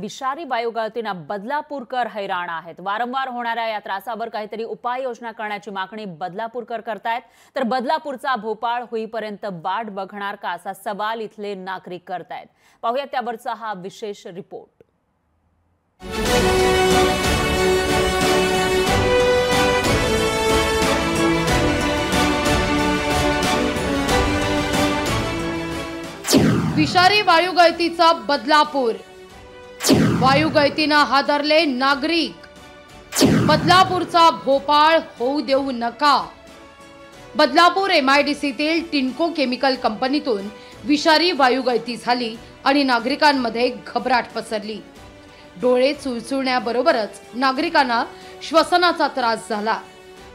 विषारी वायुगळतीनं बदलापूरकर हैराण आहेत। वारंवार होणाऱ्या या त्रासावर काहीतरी उपाययोजना करण्याची मागणी बदलापूरकर करतायत। तर बदलापूरचा भोपाळ होईपर्यंत वाट बघणार का असा सवाल इथले नागरिक करतायत। पाहूया त्यावरचा हा विशेष रिपोर्ट। विषारी वायुगळतीचा बदलापूर, वायुगळतीनं हादरले नागरिक। बदलापूरचा भोपाळ होऊ देऊ नका। बदलापूर MIDCतील टिन्को केमिकल कंपनीतून विषारी वायुगळती झाली आणि नागरिकांमध्ये घबराट पसरली। डोळे चुळचुळण्याबरोबरच नागरिकांना श्वसनाचा त्रास झाला।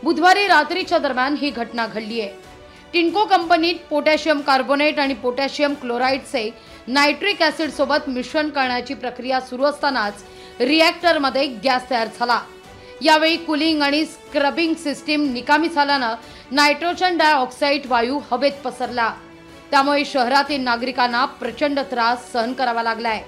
बुधवारी रात्रीच्या दरम्यान ही घटना घडली आहे। टिन्को कंपनीत पोटॅशियम कार्बोनेट आणि पोटॅशियम क्लोराईडचे नायट्रिक ॲसिड सोबत मिश्रण करण्याची प्रक्रिया सुरू असतानाच रिॲक्टरमध्ये गॅस तयार झाला। यावेळी कूलिंग आणि स्क्रबिंग सिस्टीम निकामी झाल्यानं नायट्रोजन डायऑक्साईड वायू हवेत पसरला। त्यामुळे शहरातील नागरिकांना प्रचंड त्रास सहन करावा लागलाय।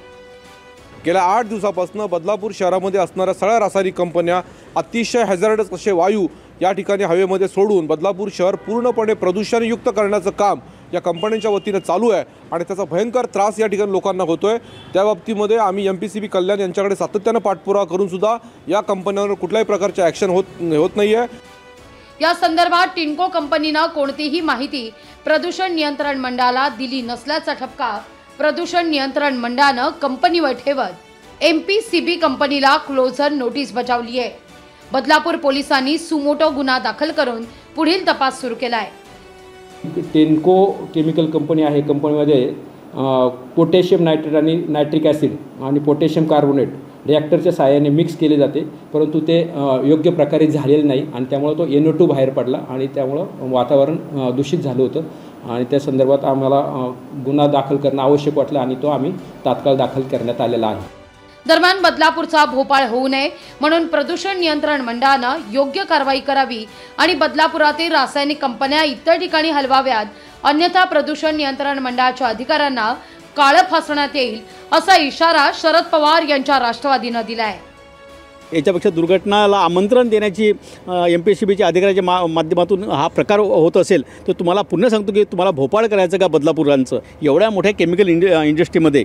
गेल्या 8 दिवसापासून बदलापूर शहरामध्ये असणाऱ्या सगळ्या रासायनिक कंपन्या अतिशय हॅझार्डस असे वायू या ठिकाणी हवेमध्ये सोडून बदलापूर शहर पूर्णपणे प्रदूषणयुक्त करण्याचं काम या कंपन्यांच्या वतीने चालू आहे आणि त्याचा भयंकर त्रास या ठिकाणी लोकांना होतोय। त्या बाबतीमध्ये आम्ही MPCB कल्याण यांच्याकडे सातत्याने पाठपुरावा करून सुद्धा या कंपन्यांवर कुठल्याही प्रकारचे ॲक्शन होत नाहीये। या संदर्भात टिन्को कंपनीने कोणतीही माहिती प्रदूषण नियंत्रण मंडळाला दिली नसल्याचा ठपका प्रदूषण नियंत्रण मंडळाने कंपनीवर ठेवत MPCB कंपनीला क्लोजर नोटीस बजावली आहे। बदलापूर पोलिसांनी सुमोटो गुन्हा दाखल करून पुढील तपास सुरू केला आहे। टिन्को केमिकल कंपनी आहे। कंपनीमध्ये पोटॅशियम नायट्रेट आणि नायट्रिक ॲसिड आणि पोटॅशियम कार्बोनेट रिॲक्टरच्या सहाय्याने मिक्स केले जाते, परंतु ते योग्य प्रकारे झालेले नाही आणि त्यामुळे तो NO2 बाहेर पडला आणि त्यामुळे वातावरण दूषित झालं होतं आणि त्या संदर्भात आम्हाला गुन्हा दाखल करणं आवश्यक वाटलं आणि तो आम्ही तात्काळ दाखल करण्यात आलेला आहे। दरम्यान बदलापूरचा भोपाळ होऊ नये म्हणून प्रदूषण नियंत्रण मंडळाने योग्य कारवाई करावी आणि बदलापुरातील रासायनिक कंपन्या इतर ठिकाणी हलवाव्यात, अन्यथा प्रदूषण नियंत्रण मंडळाच्या अधिकाऱ्यांना काळं फासण्यात येईल असा इशारा शरद पवार यांच्या राष्ट्रवादीने दिलाय। याच्यापेक्षा दुर्घटनाला आमंत्रण देण्याची MPCBच्या अधिकाऱ्याच्या माध्यमातून हा प्रकार होत असेल तर तुम्हाला पुन्हा सांगतो की तुम्हाला भोपाळ करायचं का बदलापूरांचं एवढ्या मोठ्या केमिकल इंडस्ट्रीमध्ये,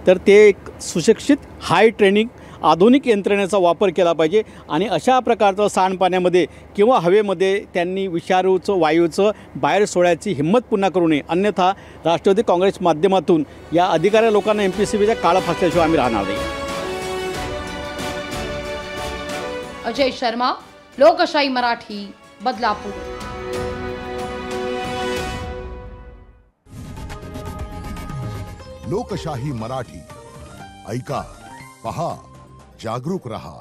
तर ते एक सुशिक्षित हाय ट्रेनिंग आधुनिक यंत्रणेचा वापर केला पाहिजे आणि अशा प्रकारचं सांडपाण्यामध्ये किंवा हवेमध्ये त्यांनी विषारूचं वायूचं बाहेर सोडायची हिंमत पुन्हा करू नये, अन्यथा राष्ट्रवादी काँग्रेस माध्यमातून या अधिकाऱ्या लोकांना MPCBच्या काळं फासल्याशिवाय आम्ही राहणार नाही। अजय शर्मा, लोकशाही मराठी, बदलापूर। लोकशाही मराठी ऐका, पहा, जागरूक रहा।